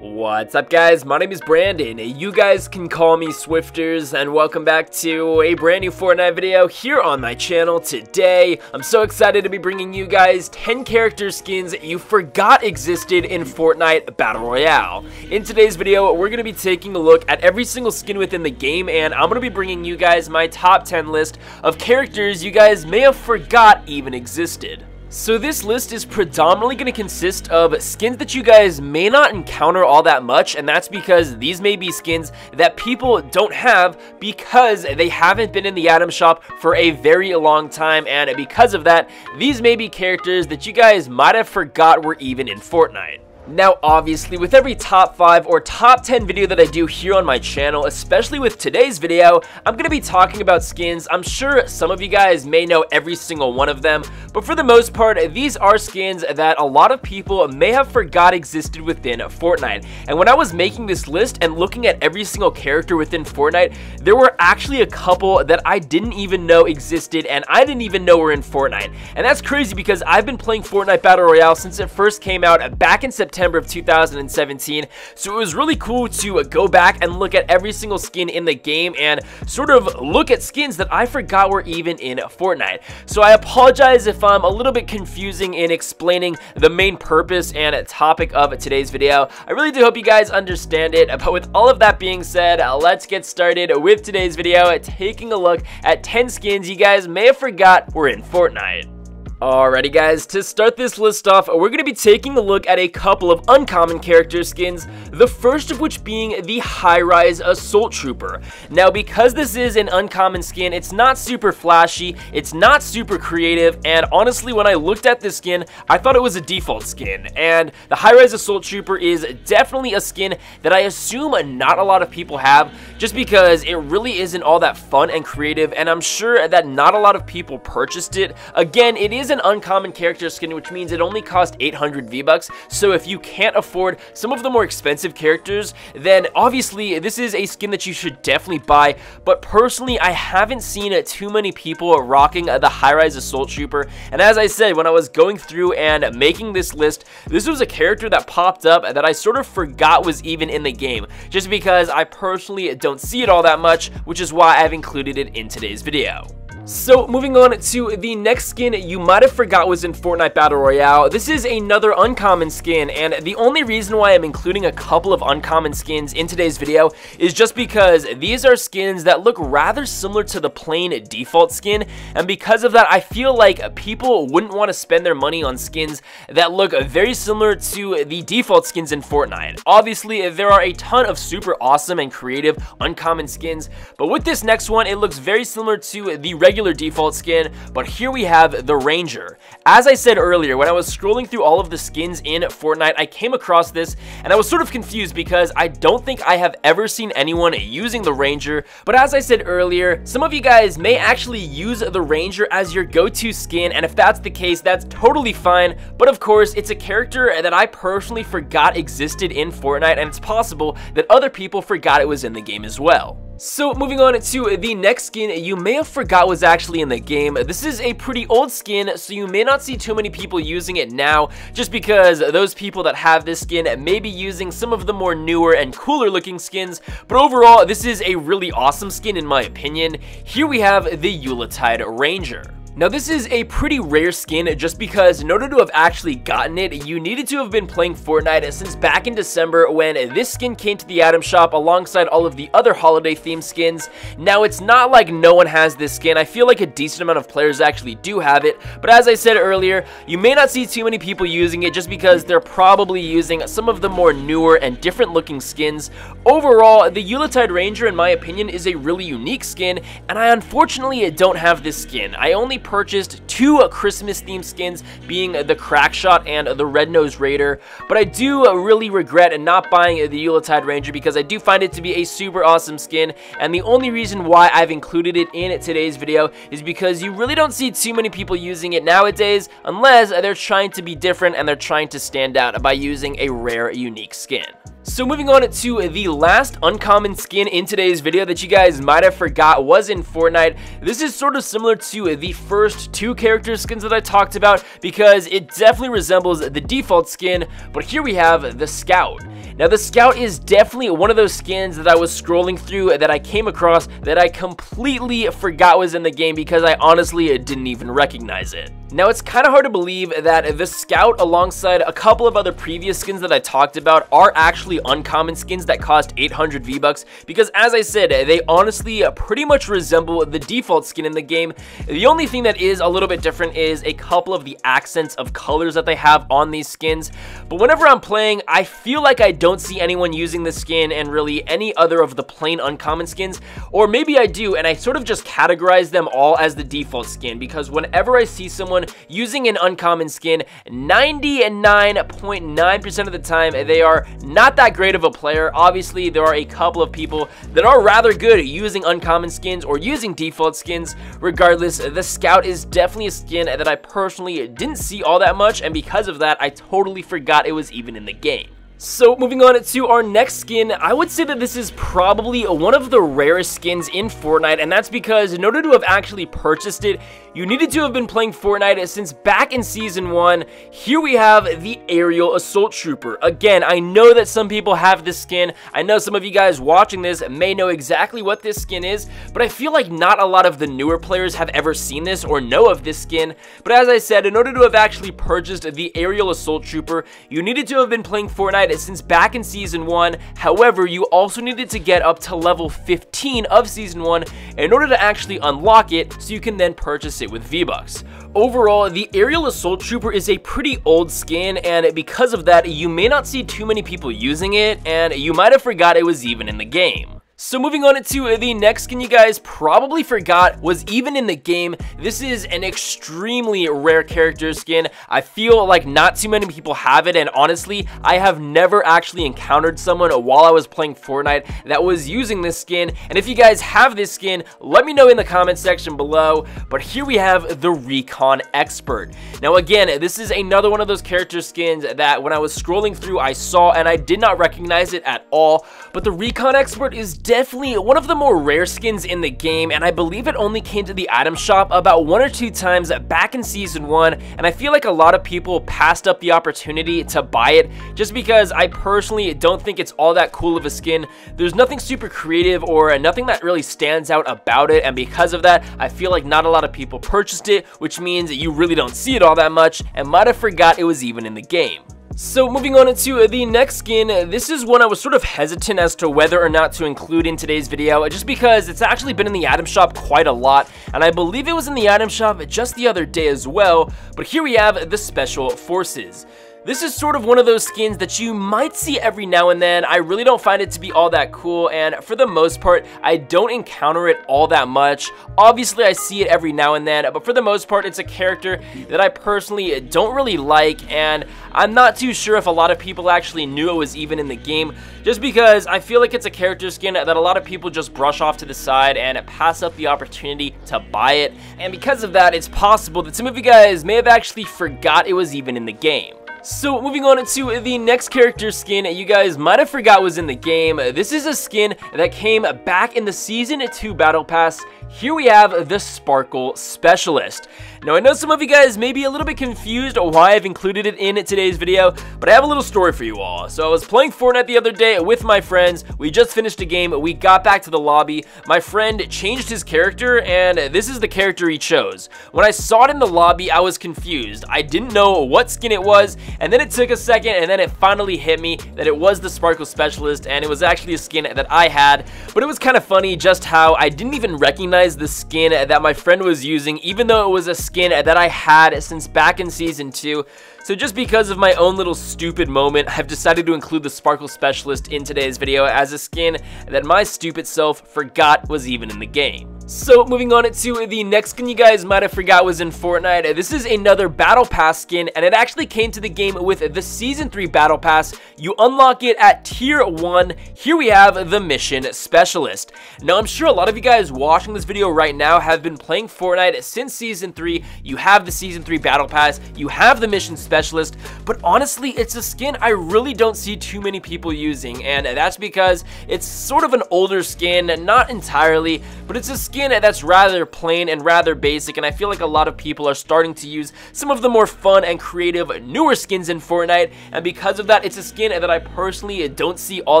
What's up guys, my name is Brandon, you guys can call me Swifterrs, and welcome back to a brand new Fortnite video here on my channel. Today, I'm so excited to be bringing you guys 10 character skins you forgot existed in Fortnite Battle Royale. In today's video, we're going to be taking a look at every single skin within the game, and I'm going to be bringing you guys my top 10 list of characters you guys may have forgot even existed. So this list is predominantly going to consist of skins that you guys may not encounter all that much, and that's because these may be skins that people don't have because they haven't been in the item shop for a very long time, and because of that, these may be characters that you guys might have forgot were even in Fortnite. Now, obviously, with every top 5 or top 10 video that I do here on my channel, especially with today's video, I'm going to be talking about skins. I'm sure some of you guys may know every single one of them, but for the most part, these are skins that a lot of people may have forgot existed within Fortnite. And when I was making this list and looking at every single character within Fortnite, there were actually a couple that I didn't even know existed and I didn't even know were in Fortnite. And that's crazy because I've been playing Fortnite Battle Royale since it first came out back in September of 2017, so it was really cool to go back and look at every single skin in the game and sort of look at skins that I forgot were even in Fortnite. So I apologize if I'm a little bit confusing in explaining the main purpose and topic of today's video. I really do hope you guys understand it, but with all of that being said, let's get started with today's video, taking a look at 10 skins you guys may have forgot were in Fortnite. Alrighty guys, to start this list off, we're going to be taking a look at a couple of uncommon character skins, the first of which being the high-rise assault trooper. Now, because this is an uncommon skin, it's not super flashy, it's not super creative, and honestly, when I looked at this skin, I thought it was a default skin. And the high-rise assault trooper is definitely a skin that I assume not a lot of people have, just because it really isn't all that fun and creative, and I'm sure that not a lot of people purchased it. Again, it is an uncommon character skin, which means it only cost 800 V-Bucks, so if you can't afford some of the more expensive characters, then obviously this is a skin that you should definitely buy. But personally, I haven't seen too many people rocking the high-rise assault trooper, and as I said, when I was going through and making this list, this was a character that popped up that I sort of forgot was even in the game, just because I personally don't see it all that much, which is why I've included it in today's video. So moving on to the next skin you might have forgot was in Fortnite Battle Royale. This is another uncommon skin, and the only reason why I'm including a couple of uncommon skins in today's video is just because these are skins that look rather similar to the plain default skin, and because of that, I feel like people wouldn't want to spend their money on skins that look very similar to the default skins in Fortnite. Obviously, there are a ton of super awesome and creative uncommon skins, but with this next one, it looks very similar to the regular default skin, but here we have the Ranger. As I said earlier, when I was scrolling through all of the skins in Fortnite, I came across this and I was sort of confused because I don't think I have ever seen anyone using the Ranger, but as I said earlier, some of you guys may actually use the Ranger as your go-to skin, and if that's the case, that's totally fine, but of course, it's a character that I personally forgot existed in Fortnite, and it's possible that other people forgot it was in the game as well. So moving on to the next skin you may have forgot was actually in the game. This is a pretty old skin, so you may not see too many people using it now, just because those people that have this skin may be using some of the more newer and cooler looking skins, but overall this is a really awesome skin in my opinion. Here we have the Tida Ranger. Now this is a pretty rare skin just because in order to have actually gotten it, you needed to have been playing Fortnite since back in December when this skin came to the item shop alongside all of the other holiday themed skins. Now it's not like no one has this skin, I feel like a decent amount of players actually do have it, but as I said earlier, you may not see too many people using it just because they're probably using some of the more newer and different looking skins. Overall, the Tida Ranger in my opinion is a really unique skin, and I unfortunately don't have this skin. I only purchased 2 Christmas themed skins, being the Crackshot and the Red-Nosed Raider, but I do really regret not buying the Tida Ranger because I do find it to be a super awesome skin, and the only reason why I've included it in today's video is because you really don't see too many people using it nowadays unless they're trying to be different and they're trying to stand out by using a rare, unique skin. So moving on to the last uncommon skin in today's video that you guys might have forgot was in Fortnite. This is sort of similar to the first two character skins that I talked about because it definitely resembles the default skin, but here we have the Scout. Now, the Scout is definitely one of those skins that I was scrolling through that I came across that I completely forgot was in the game because I honestly didn't even recognize it. Now, it's kind of hard to believe that the Scout, alongside a couple of other previous skins that I talked about, are actually uncommon skins that cost 800 V-Bucks because, as I said, they honestly pretty much resemble the default skin in the game. The only thing that is a little bit different is a couple of the accents of colors that they have on these skins, but whenever I'm playing, I feel like I don't see anyone using this skin and really any other of the plain uncommon skins, or maybe I do and I sort of just categorize them all as the default skin because whenever I see someone using an uncommon skin, 99.9% of the time they are not that great of a player. Obviously, there are a couple of people that are rather good at using uncommon skins or using default skins. Regardless, the Scout is definitely a skin that I personally didn't see all that much, and because of that, I totally forgot it was even in the game. So moving on to our next skin, I would say that this is probably one of the rarest skins in Fortnite, and that's because in order to have actually purchased it, you needed to have been playing Fortnite since back in Season 1. Here we have the Aerial Assault Trooper. Again, I know that some people have this skin. I know some of you guys watching this may know exactly what this skin is, but I feel like not a lot of the newer players have ever seen this or know of this skin. But as I said, in order to have actually purchased the Aerial Assault Trooper, you needed to have been playing Fortnite since back in Season 1. However, you also needed to get up to level 15 of Season 1 in order to actually unlock it so you can then purchase it with V-Bucks. Overall, the Aerial Assault Trooper is a pretty old skin, and because of that, you may not see too many people using it, and you might have forgot it was even in the game. So moving on to the next skin you guys probably forgot was even in the game. This is an extremely rare character skin. I feel like not too many people have it, and honestly, I have never actually encountered someone while I was playing Fortnite that was using this skin. And if you guys have this skin, let me know in the comment section below. But here we have the Recon Expert. Now again, this is another one of those character skins that when I was scrolling through I saw and I did not recognize it at all. But the Recon Expert is definitely one of the more rare skins in the game, and I believe it only came to the item shop about 1 or 2 times back in Season 1, and I feel like a lot of people passed up the opportunity to buy it just because I personally don't think it's all that cool of a skin. There's nothing super creative or nothing that really stands out about it, and because of that, I feel like not a lot of people purchased it, which means you really don't see it all that much and might have forgot it was even in the game. So moving on to the next skin, this is one I was sort of hesitant as to whether or not to include in today's video, just because it's actually been in the item shop quite a lot, and I believe it was in the item shop just the other day as well. But here we have the Special Forces. This is sort of one of those skins that you might see every now and then. I really don't find it to be all that cool, and for the most part, I don't encounter it all that much. Obviously, I see it every now and then, but for the most part, it's a character that I personally don't really like, and I'm not too sure if a lot of people actually knew it was even in the game, just because I feel like it's a character skin that a lot of people just brush off to the side and pass up the opportunity to buy it, and because of that, it's possible that some of you guys may have actually forgot it was even in the game. So moving on to the next character skin you guys might have forgot was in the game. This is a skin that came back in the Season 2 Battle Pass. Here we have the Sparkle Specialist. Now I know some of you guys may be a little bit confused why I've included it in today's video, but I have a little story for you all. So I was playing Fortnite the other day with my friends. We just finished a game. We got back to the lobby. My friend changed his character, and this is the character he chose. When I saw it in the lobby, I was confused. I didn't know what skin it was, and then it took a second, and then it finally hit me that it was the Sparkle Specialist, and it was actually a skin that I had. But it was kind of funny just how I didn't even recognize the skin that my friend was using, even though it was a skin that I had since back in Season 2. So just because of my own little stupid moment, I've decided to include the Sparkle Specialist in today's video as a skin that my stupid self forgot was even in the game. So moving on to the next skin you guys might have forgot was in Fortnite. This is another Battle Pass skin, and it actually came to the game with the Season 3 Battle Pass. You unlock it at Tier 1. Here we have the Mission Specialist. Now I'm sure a lot of you guys watching this video right now have been playing Fortnite since Season 3. You have the Season 3 Battle Pass, you have the Mission Specialist, but honestly it's a skin I really don't see too many people using, and that's because it's sort of an older skin, not entirely, but it's a skin skin that's rather plain and rather basic, and I feel like a lot of people are starting to use some of the more fun and creative newer skins in Fortnite, and because of that, it's a skin that I personally don't see all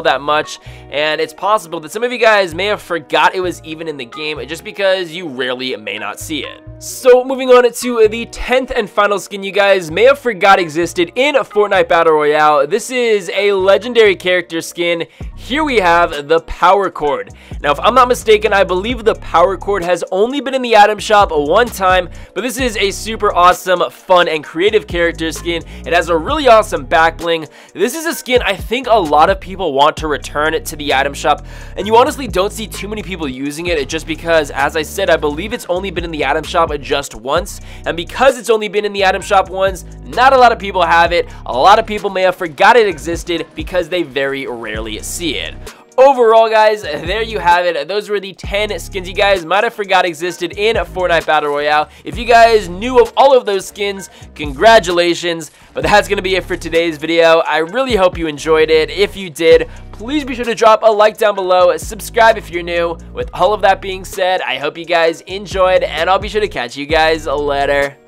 that much, and it's possible that some of you guys may have forgot it was even in the game just because you rarely may not see it. So moving on to the 10th and final skin you guys may have forgot existed in Fortnite Battle Royale. This is a legendary character skin. Here we have the Power Cord. Now, if I'm not mistaken, I believe the Power Cord has only been in the item shop one time, but this is a super awesome, fun, and creative character skin. It has a really awesome back bling. This is a skin I think a lot of people want to return it to the item shop, and you honestly don't see too many people using it just because, as I said, I believe it's only been in the item shop just once, and because it's only been in the item shop once, not a lot of people have it. A lot of people may have forgot it existed because they very rarely see it. Overall, guys, there you have it. Those were the 10 skins you guys might have forgot existed in Fortnite Battle Royale. If you guys knew of all of those skins, congratulations. But that's going to be it for today's video. I really hope you enjoyed it. If you did, please be sure to drop a like down below. Subscribe if you're new. With all of that being said, I hope you guys enjoyed, and I'll be sure to catch you guys later.